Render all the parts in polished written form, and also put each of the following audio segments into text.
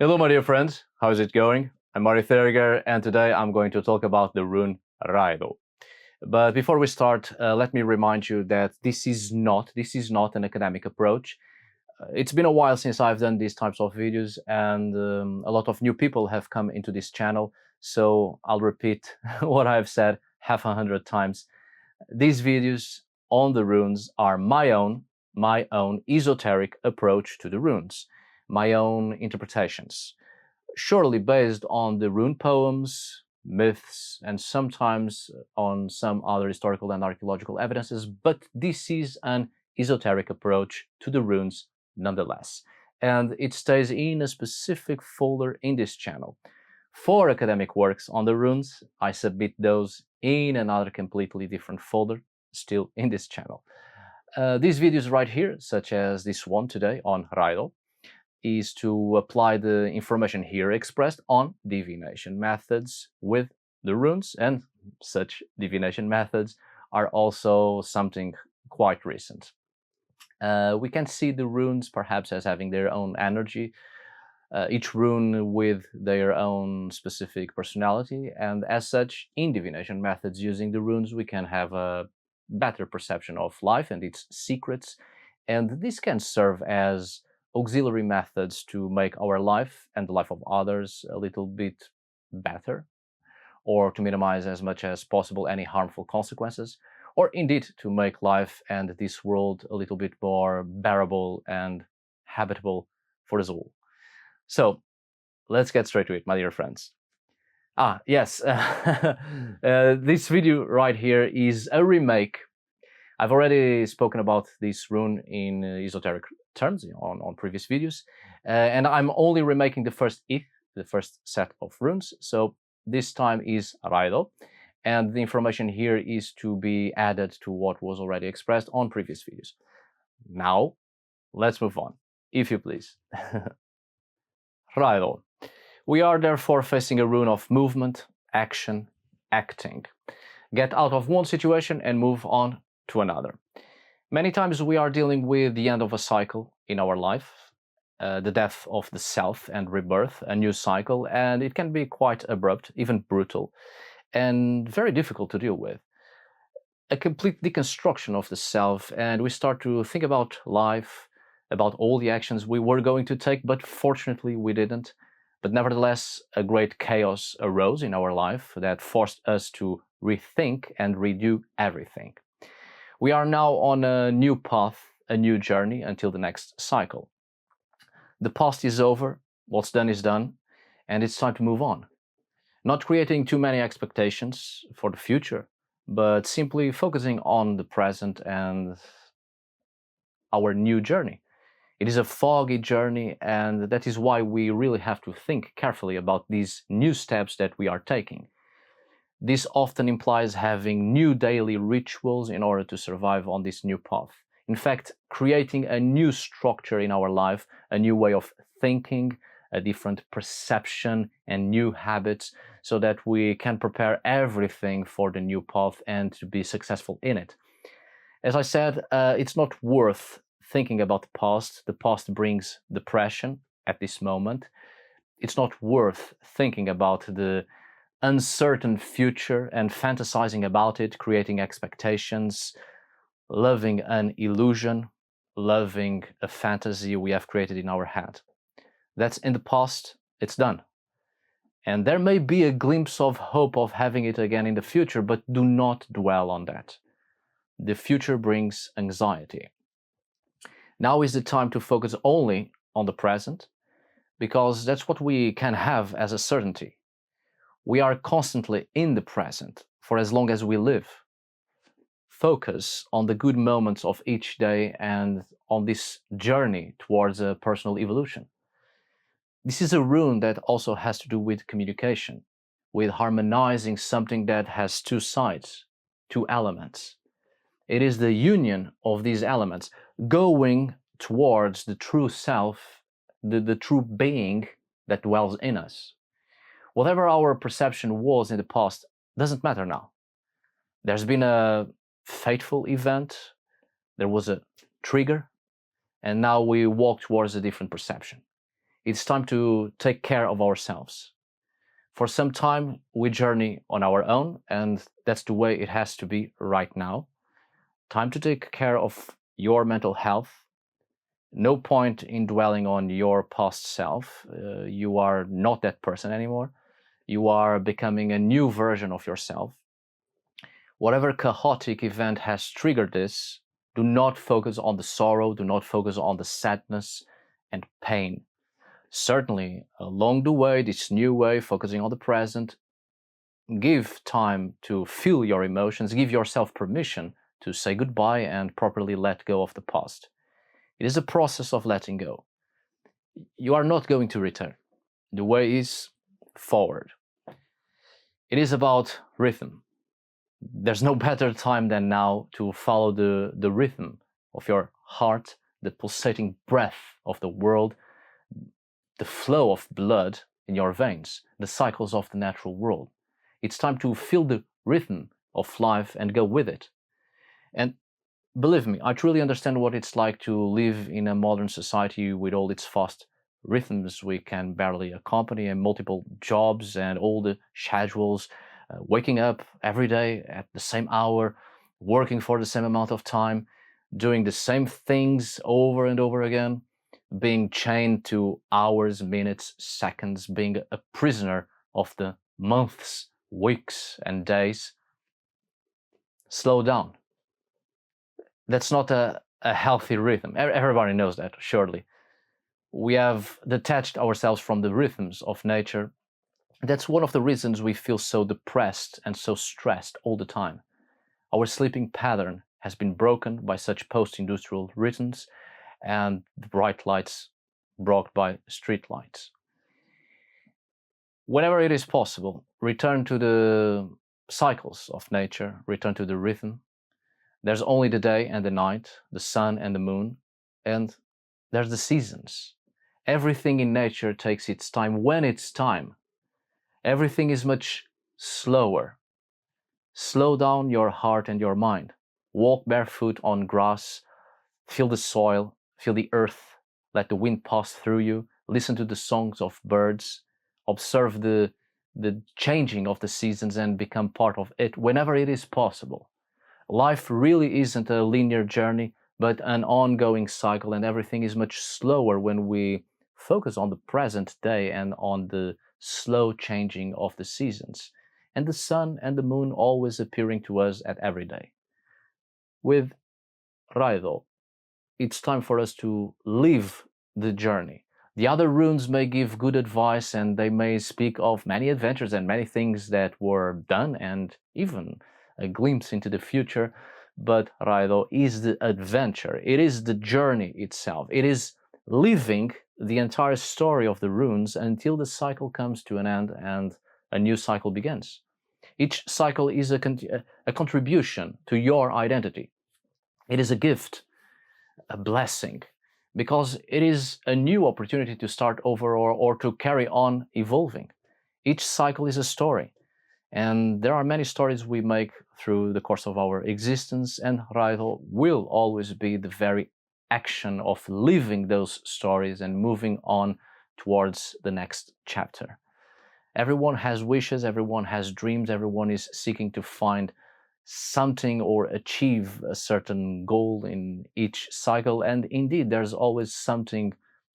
Hello my dear friends, how is it going? I'm Mari Theriger and today I'm going to talk about the rune Raido. But before we start, let me remind you that this is not an academic approach. It's been a while since I've done these types of videos and a lot of new people have come into this channel, so I'll repeat what I've said 100 times. These videos on the runes are my own esoteric approach to the runes, my own interpretations, surely based on the rune poems, myths, and sometimes on some other historical and archaeological evidences, but this is an esoteric approach to the runes nonetheless, and it stays in a specific folder in this channel. For academic works on the runes, I submit those in another completely different folder, still in this channel. These videos right here, such as this one today on Raido, is to apply the information here expressed on divination methods with the runes, and such divination methods are also something quite recent. We can see the runes perhaps as having their own energy, each rune with their own specific personality, and as such, in divination methods using the runes, we can have a better perception of life and its secrets, and this can serve as auxiliary methods to make our life and the life of others a little bit better, or to minimize as much as possible any harmful consequences, or indeed to make life and this world a little bit more bearable and habitable for us all. So let's get straight to it, my dear friends. Yes, this video right here is a remake. I've already spoken about this rune in esoteric terms on previous videos, and I'm only remaking the first the first set of runes, so this time is Raido, and the information here is to be added to what was already expressed on previous videos. Now, let's move on, if you please. Raido. We are therefore facing a rune of movement, action, acting. Get out of one situation and move on to another. Many times we are dealing with the end of a cycle in our life, the death of the self and rebirth, a new cycle, and it can be quite abrupt, even brutal, and very difficult to deal with. A complete deconstruction of the self, and we start to think about life, about all the actions we were going to take, but fortunately we didn't. But nevertheless, a great chaos arose in our life that forced us to rethink and redo everything. We are now on a new path, a new journey until the next cycle. The past is over, what's done is done, and it's time to move on. Not creating too many expectations for the future, but simply focusing on the present and our new journey. It is a foggy journey, and that is why we really have to think carefully about these new steps that we are taking. This often implies having new daily rituals in order to survive on this new path. In fact, creating a new structure in our life, a new way of thinking, a different perception and new habits, so that we can prepare everything for the new path and to be successful in it. As I said, it's not worth thinking about the past. The past brings depression at this moment. It's not worth thinking about the uncertain future and fantasizing about it, creating expectations, loving an illusion, loving a fantasy we have created in our head. That's in the past, it's done. And there may be a glimpse of hope of having it again in the future, but do not dwell on that. The future brings anxiety. Now is the time to focus only on the present, because that's what we can have as a certainty. We are constantly in the present for as long as we live. Focus on the good moments of each day and on this journey towards a personal evolution. This is a rune that also has to do with communication, with harmonizing something that has two sides, two elements. It is the union of these elements, going towards the true self, the true being that dwells in us. Whatever our perception was in the past doesn't matter now. There's been a fateful event, there was a trigger, and now we walk towards a different perception. It's time to take care of ourselves. For some time, we journey on our own, and that's the way it has to be right now. Time to take care of your mental health. No point in dwelling on your past self. You are not that person anymore. You are becoming a new version of yourself. Whatever chaotic event has triggered this, do not focus on the sorrow, do not focus on the sadness and pain. Certainly, along the way, this new way, focusing on the present, give time to feel your emotions, give yourself permission to say goodbye and properly let go of the past. It is a process of letting go. You are not going to return. The way is forward. It is about rhythm. There's no better time than now to follow the rhythm of your heart, the pulsating breath of the world, the flow of blood in your veins, the cycles of the natural world. It's time to feel the rhythm of life and go with it. And believe me, I truly understand what it's like to live in a modern society with all its fast rhythms we can barely accompany, and multiple jobs and all the schedules, waking up every day at the same hour, working for the same amount of time, doing the same things over and over again, being chained to hours, minutes, seconds, being a prisoner of the months, weeks, and days. Slow down. That's not a healthy rhythm. Everybody knows that, surely. We have detached ourselves from the rhythms of nature. That's one of the reasons we feel so depressed and so stressed all the time. Our sleeping pattern has been broken by such post-industrial rhythms and the bright lights brought by street lights. Whenever it is possible, return to the cycles of nature, return to the rhythm. There's only the day and the night, the sun and the moon, and there's the seasons. Everything in nature takes its time when it's time. Everything is much slower. Slow down your heart and your mind. Walk barefoot on grass, feel the soil, feel the earth, let the wind pass through you, listen to the songs of birds, observe the changing of the seasons and become part of it whenever it is possible. Life really isn't a linear journey, but an ongoing cycle, and everything is much slower when we focus on the present day and on the slow changing of the seasons, and the sun and the moon always appearing to us at every day. With Raido, it's time for us to live the journey. The other runes may give good advice and they may speak of many adventures and many things that were done and even a glimpse into the future, but Raido is the adventure. It is the journey itself. It is living the entire story of the runes until the cycle comes to an end and a new cycle begins. Each cycle is a contribution to your identity. It is a gift, a blessing, because it is a new opportunity to start over or to carry on evolving. Each cycle is a story, and there are many stories we make through the course of our existence, and Raido will always be the very action of living those stories and moving on towards the next chapter. Everyone has wishes, everyone has dreams, everyone is seeking to find something or achieve a certain goal in each cycle, and indeed there's always something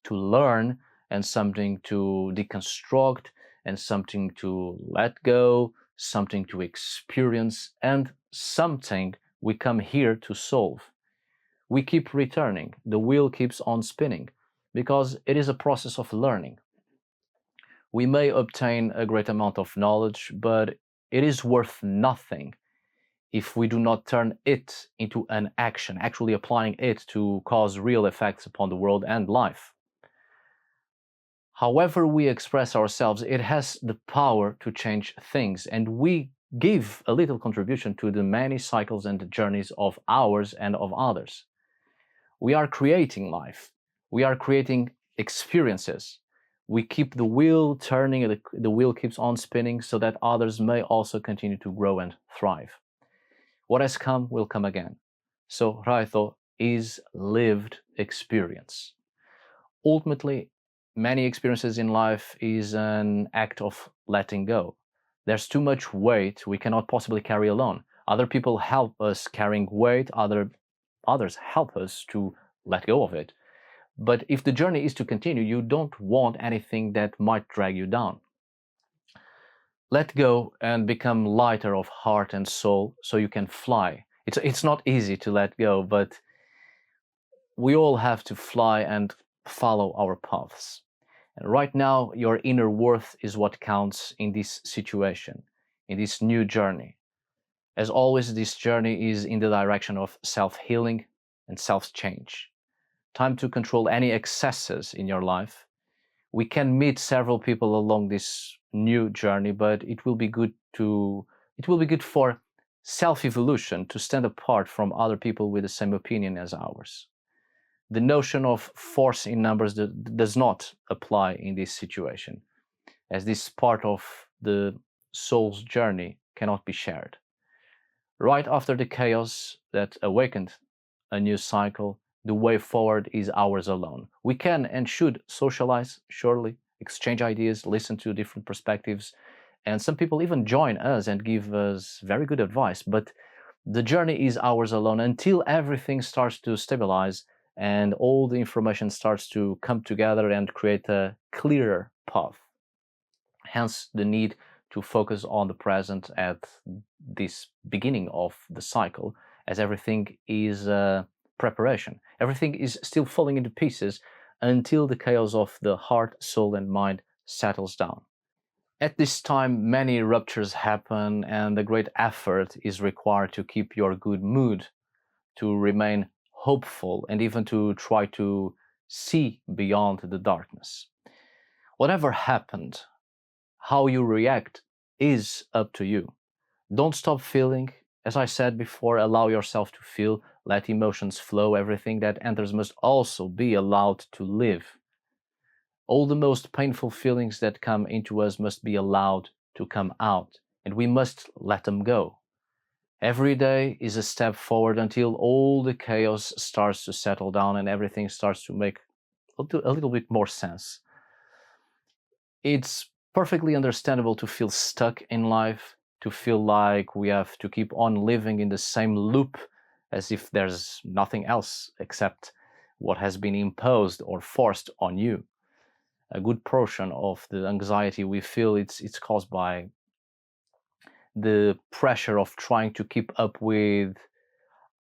to learn and something to deconstruct and something to let go, something to experience, and something we come here to solve. We keep returning, the wheel keeps on spinning, because it is a process of learning. We may obtain a great amount of knowledge, but it is worth nothing if we do not turn it into an action, actually applying it to cause real effects upon the world and life. However we express ourselves, it has the power to change things, and we give a little contribution to the many cycles and journeys of ours and of others. We are creating life. We are creating experiences. We keep the wheel turning, the wheel keeps on spinning so that others may also continue to grow and thrive. What has come will come again. So Raido is lived experience. Ultimately, Many experiences in life is an act of letting go. There's too much weight we cannot possibly carry alone. Other people help us carrying weight, others help us to let go of it. But if the journey is to continue, you don't want anything that might drag you down. Let go and become lighter of heart and soul so you can fly. It's not easy to let go, but we all have to fly and follow our paths. And right now, your inner worth is what counts in this situation, in this new journey. As always, this journey is in the direction of self-healing and self-change. Time to control any excesses in your life. We can meet several people along this new journey, but it will be good for self-evolution to stand apart from other people with the same opinion as ours. The notion of force in numbers does not apply in this situation, as this part of the soul's journey cannot be shared. Right after the chaos that awakened a new cycle, the way forward is ours alone. We can and should socialize, surely, exchange ideas, listen to different perspectives, and some people even join us and give us very good advice, but the journey is ours alone until everything starts to stabilize and all the information starts to come together and create a clearer path. Hence the need to focus on the present at this beginning of the cycle, as everything is preparation. Everything is still falling into pieces until the chaos of the heart, soul, and mind settles down. At this time, many ruptures happen, and a great effort is required to keep your good mood, to remain hopeful, and even to try to see beyond the darkness. Whatever happened, how you react is up to you. Don't stop feeling. As I said before, allow yourself to feel, let emotions flow. Everything that enters must also be allowed to live. All the most painful feelings that come into us must be allowed to come out, and we must let them go. Every day is a step forward until all the chaos starts to settle down and everything starts to make a little bit more sense. It's perfectly understandable to feel stuck in life, to feel like we have to keep on living in the same loop as if there's nothing else except what has been imposed or forced on you. A good portion of the anxiety we feel, it's caused by the pressure of trying to keep up with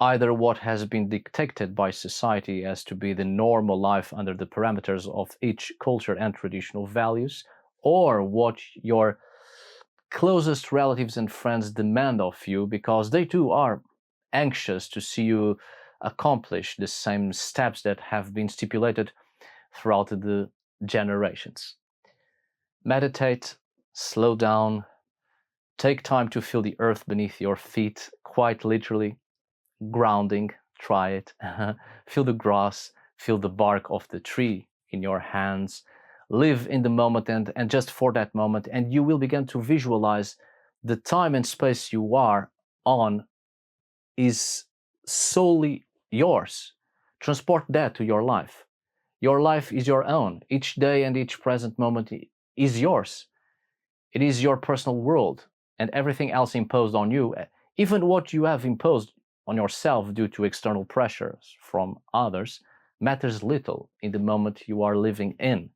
either what has been dictated by society as to be the normal life under the parameters of each culture and traditional values, or what your closest relatives and friends demand of you, because they too are anxious to see you accomplish the same steps that have been stipulated throughout the generations. Meditate, slow down, take time to feel the earth beneath your feet, quite literally. Grounding, try it. Feel the grass, feel the bark of the tree in your hands. Live in the moment and just for that moment, and you will begin to visualize the time and space you are on is solely yours. Transport that to your life. Your life is your own. Each day and each present moment is yours. It is your personal world, and everything else imposed on you, even what you have imposed on yourself due to external pressures from others, matters little in the moment you are living in.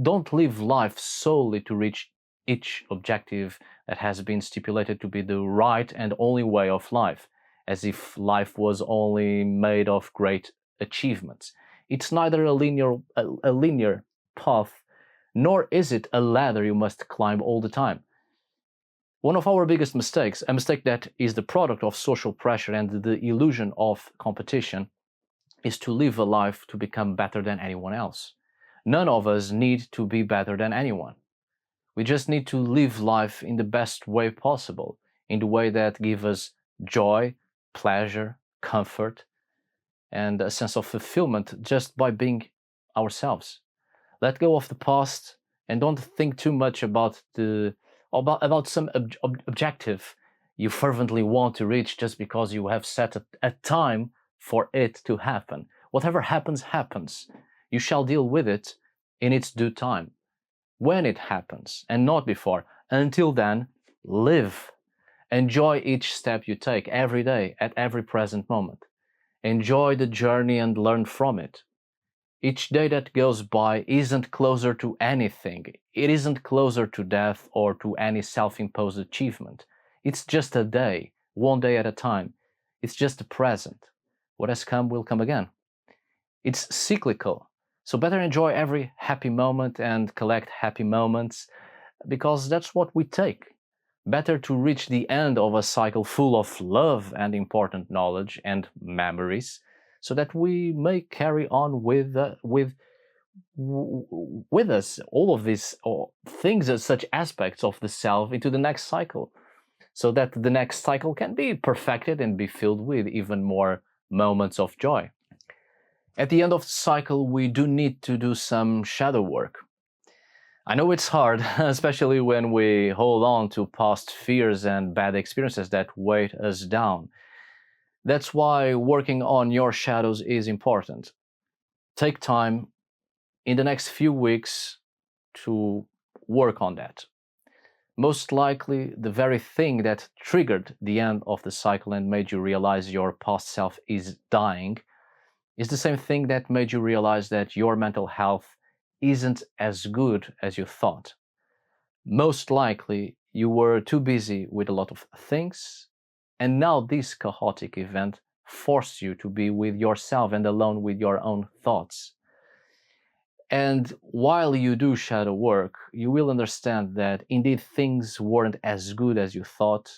Don't live life solely to reach each objective that has been stipulated to be the right and only way of life, as if life was only made of great achievements. It's neither a linear path, nor is it a ladder you must climb all the time. One of our biggest mistakes, a mistake that is the product of social pressure and the illusion of competition, is to live a life to become better than anyone else. None of us need to be better than anyone. We just need to live life in the best way possible, in the way that gives us joy, pleasure, comfort, and a sense of fulfillment just by being ourselves. Let go of the past and don't think too much about some objective you fervently want to reach just because you have set a time for it to happen. Whatever happens, happens. You shall deal with it in its due time, when it happens, and not before. Until then, live. Enjoy each step you take every day, at every present moment. Enjoy the journey and learn from it. Each day that goes by isn't closer to anything. It isn't closer to death or to any self-imposed achievement. It's just a day, one day at a time. It's just the present. What has come will come again. It's cyclical, so better enjoy every happy moment and collect happy moments, because that's what we take. Better to reach the end of a cycle full of love and important knowledge and memories, so that we may carry on with us all of these things as such aspects of the self into the next cycle, so that the next cycle can be perfected and be filled with even more moments of joy. At the end of the cycle, we do need to do some shadow work. I know it's hard, especially when we hold on to past fears and bad experiences that weigh us down. That's why working on your shadows is important. Take time in the next few weeks to work on that. Most likely, the very thing that triggered the end of the cycle and made you realize your past self is dying is the same thing that made you realize that your mental health isn't as good as you thought. Most likely, you were too busy with a lot of things, and now this chaotic event forced you to be with yourself and alone with your own thoughts. And while you do shadow work, you will understand that indeed things weren't as good as you thought,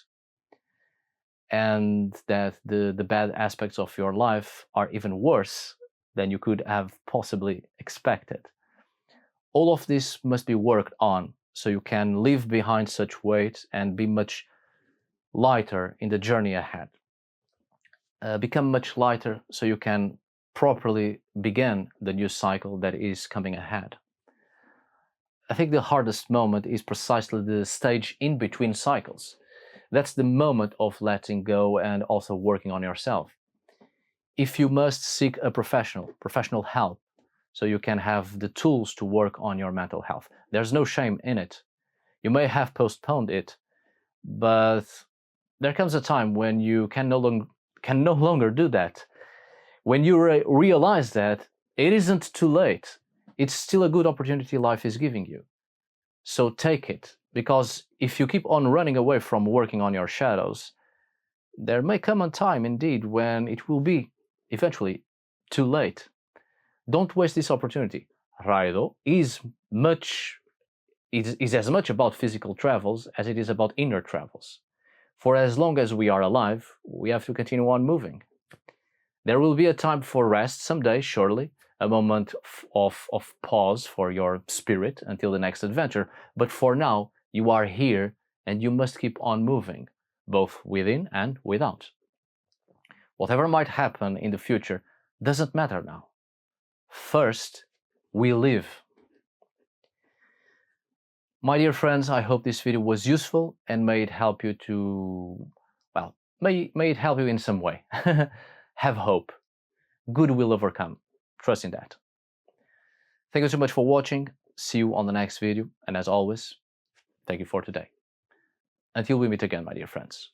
and that the bad aspects of your life are even worse than you could have possibly expected. All of this must be worked on so you can leave behind such weight and be much lighter in the journey ahead. Become much lighter so you can properly begin the new cycle that is coming ahead. I think the hardest moment is precisely the stage in between cycles. That's the moment of letting go and also working on yourself. If you must seek a professional help, so you can have the tools to work on your mental health, there's no shame in it. You may have postponed it, but there comes a time when you can no longer do that. When you realize that it isn't too late, it's still a good opportunity life is giving you. So take it, because if you keep on running away from working on your shadows, there may come a time indeed when it will be eventually too late. Don't waste this opportunity. Raido is as much about physical travels as it is about inner travels. For as long as we are alive, we have to continue on moving. There will be a time for rest someday, surely, a moment of pause for your spirit until the next adventure. But for now, you are here and you must keep on moving, both within and without. Whatever might happen in the future doesn't matter now. First, we live. My dear friends, I hope this video was useful and may it help you to, well, may it help you in some way. Have hope. Good will overcome. Trust in that. Thank you so much for watching. See you on the next video. And as always, thank you for today. Until we meet again, my dear friends.